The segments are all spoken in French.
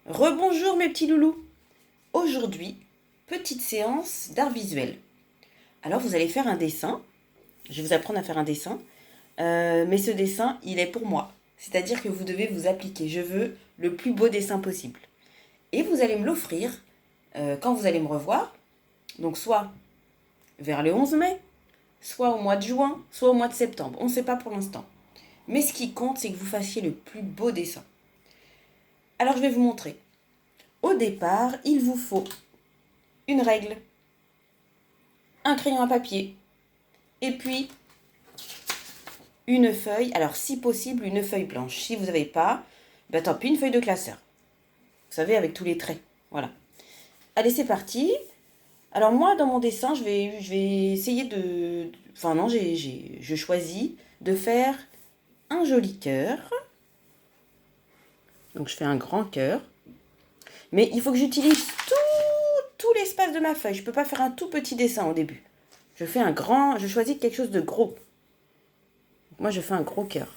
Rebonjour mes petits loulous. Aujourd'hui, petite séance d'art visuel. Alors vous allez faire un dessin. Je vais vous apprendre à faire un dessin. Mais ce dessin, il est pour moi. C'est-à-dire que vous devez vous appliquer. Je veux le plus beau dessin possible. Et vous allez me l'offrir quand vous allez me revoir. Donc soit vers le 11 mai, soit au mois de juin, soit au mois de septembre. On ne sait pas pour l'instant. Mais ce qui compte, c'est que vous fassiez le plus beau dessin. Alors je vais vous montrer. Au départ, il vous faut une règle, un crayon à papier, et puis une feuille, alors si possible une feuille blanche. Si vous n'avez pas, ben tant pis, une feuille de classeur. Vous savez, avec tous les traits. Voilà. Allez, c'est parti. Alors moi, dans mon dessin, je vais essayer de... Enfin non, je choisis de faire un joli cœur. Donc je fais un grand cœur. Mais il faut que j'utilise tout l'espace de ma feuille. Je ne peux pas faire un tout petit dessin au début. Je fais un grand... Je choisis quelque chose de gros. Moi, je fais un gros cœur.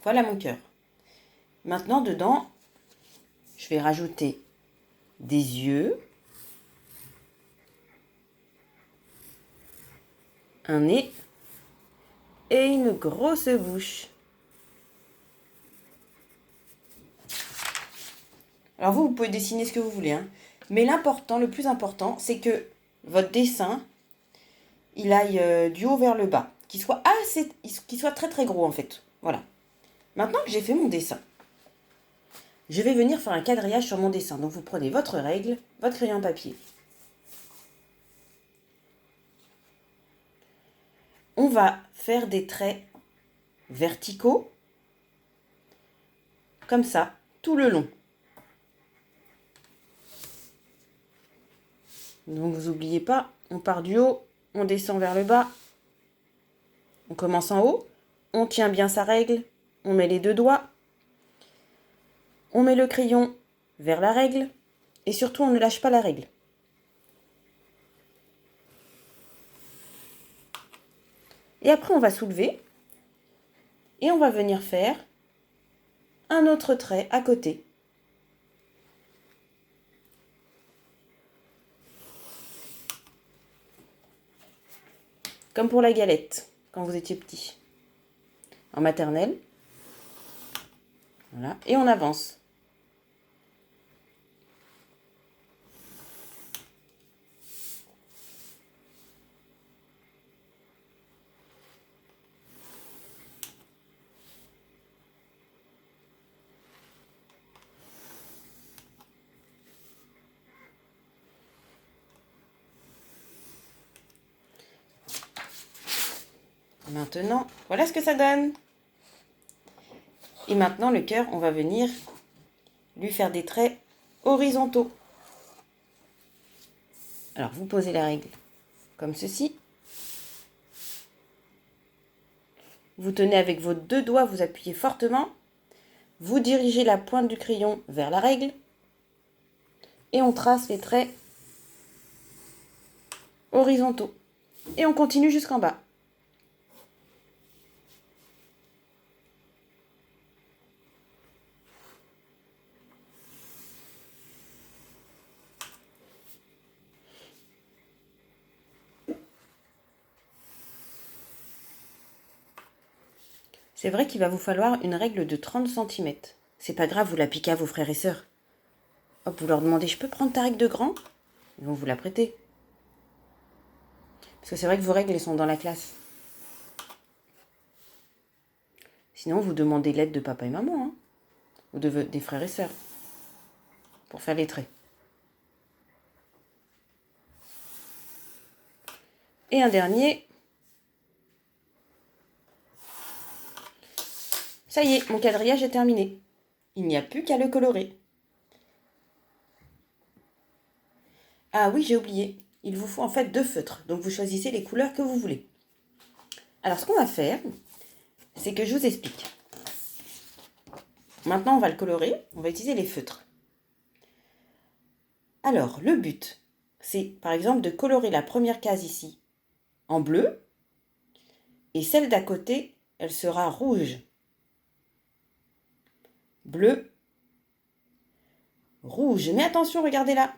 Voilà mon cœur. Maintenant, dedans, je vais rajouter des yeux, un nez et une grosse bouche. Alors vous pouvez dessiner ce que vous voulez, hein. Mais l'important, le plus important, c'est que votre dessin, il aille du haut vers le bas. Qu'il soit très très gros en fait. Voilà. Maintenant que j'ai fait mon dessin, je vais venir faire un quadrillage sur mon dessin. Donc vous prenez votre règle, votre crayon à papier. On va faire des traits verticaux, comme ça, tout le long. Donc vous n'oubliez pas, on part du haut, on descend vers le bas, on commence en haut, on tient bien sa règle, on met les deux doigts, on met le crayon vers la règle, et surtout on ne lâche pas la règle. Et après on va soulever, et on va venir faire un autre trait à côté. Comme pour la galette, quand vous étiez petit. En maternelle. Voilà. Et on avance. Maintenant, voilà ce que ça donne. Et maintenant, le cœur, on va venir lui faire des traits horizontaux. Alors, vous posez la règle comme ceci. Vous tenez avec vos deux doigts, vous appuyez fortement. Vous dirigez la pointe du crayon vers la règle. Et on trace les traits horizontaux. Et on continue jusqu'en bas. C'est vrai qu'il va vous falloir une règle de 30 cm. C'est pas grave, vous la piquez à vos frères et sœurs. Hop, vous leur demandez, je peux prendre ta règle de grand? Ils vont vous la prêter. Parce que c'est vrai que vos règles, elles sont dans la classe. Sinon, vous demandez l'aide de papa et maman, hein, ou des frères et sœurs, pour faire les traits. Et un dernier. Ça y est, mon quadrillage est terminé. Il n'y a plus qu'à le colorer. Ah oui, j'ai oublié. Il vous faut en fait 2 feutres. Donc vous choisissez les couleurs que vous voulez. Alors ce qu'on va faire, c'est que je vous explique. Maintenant, on va le colorer. On va utiliser les feutres. Alors, le but, c'est par exemple de colorer la première case ici en bleu et celle d'à côté, elle sera rouge. Bleu, rouge. Mais attention, regardez là.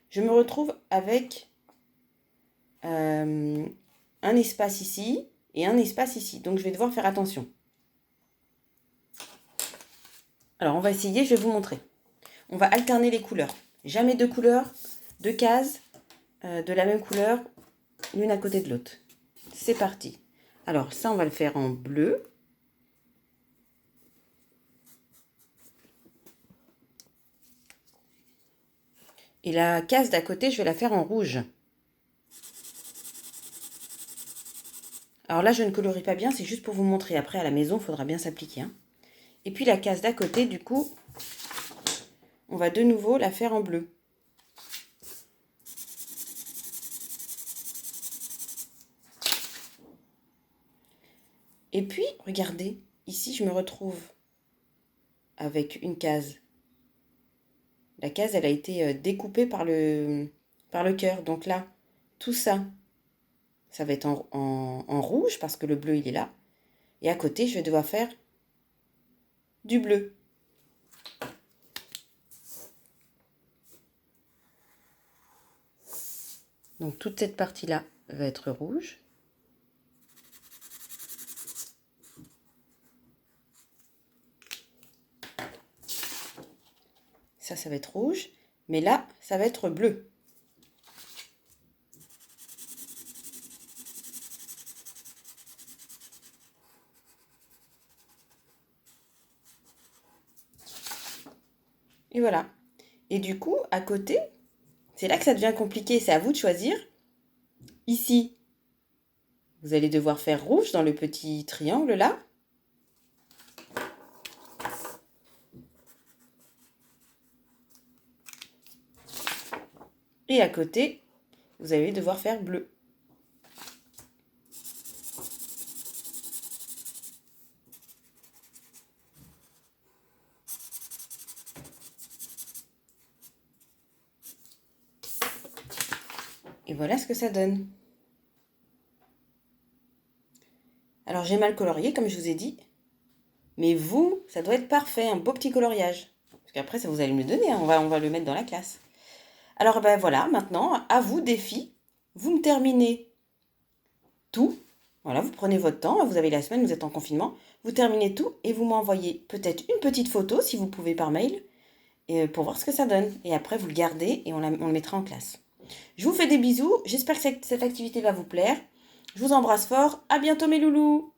Je me retrouve avec un espace ici et un espace ici. Donc je vais devoir faire attention. Alors on va essayer, je vais vous montrer. On va alterner les couleurs. Jamais deux couleurs, deux cases de la même couleur, l'une à côté de l'autre. C'est parti. Alors ça, on va le faire en bleu. Et la case d'à côté, je vais la faire en rouge. Alors là, je ne colorie pas bien, c'est juste pour vous montrer. Après, à la maison, il faudra bien s'appliquer. Hein. Et puis la case d'à côté, du coup, on va de nouveau la faire en bleu. Et puis, regardez, ici, je me retrouve avec une case. La case, elle a été découpée par le cœur. Donc là, tout ça, ça va être en rouge parce que le bleu, il est là. Et à côté, je vais devoir faire du bleu. Donc toute cette partie-là va être rouge. Ça va être rouge. Mais là, ça va être bleu. Et voilà. Et du coup, à côté, c'est là que ça devient compliqué. C'est à vous de choisir. Ici, vous allez devoir faire rouge dans le petit triangle là. Et à côté, vous allez devoir faire bleu. Et voilà ce que ça donne. Alors j'ai mal colorié comme je vous ai dit. Mais vous, ça doit être parfait, un beau petit coloriage. Parce qu'après, ça vous allez me le donner, hein, on va le mettre dans la classe. Alors ben voilà, maintenant, à vous, défi. Vous me terminez tout. Voilà, vous prenez votre temps, vous avez la semaine, vous êtes en confinement. Vous terminez tout et vous m'envoyez peut-être une petite photo, si vous pouvez par mail, pour voir ce que ça donne. Et après, vous le gardez et on le mettra en classe. Je vous fais des bisous, j'espère que cette activité va vous plaire. Je vous embrasse fort, à bientôt mes loulous!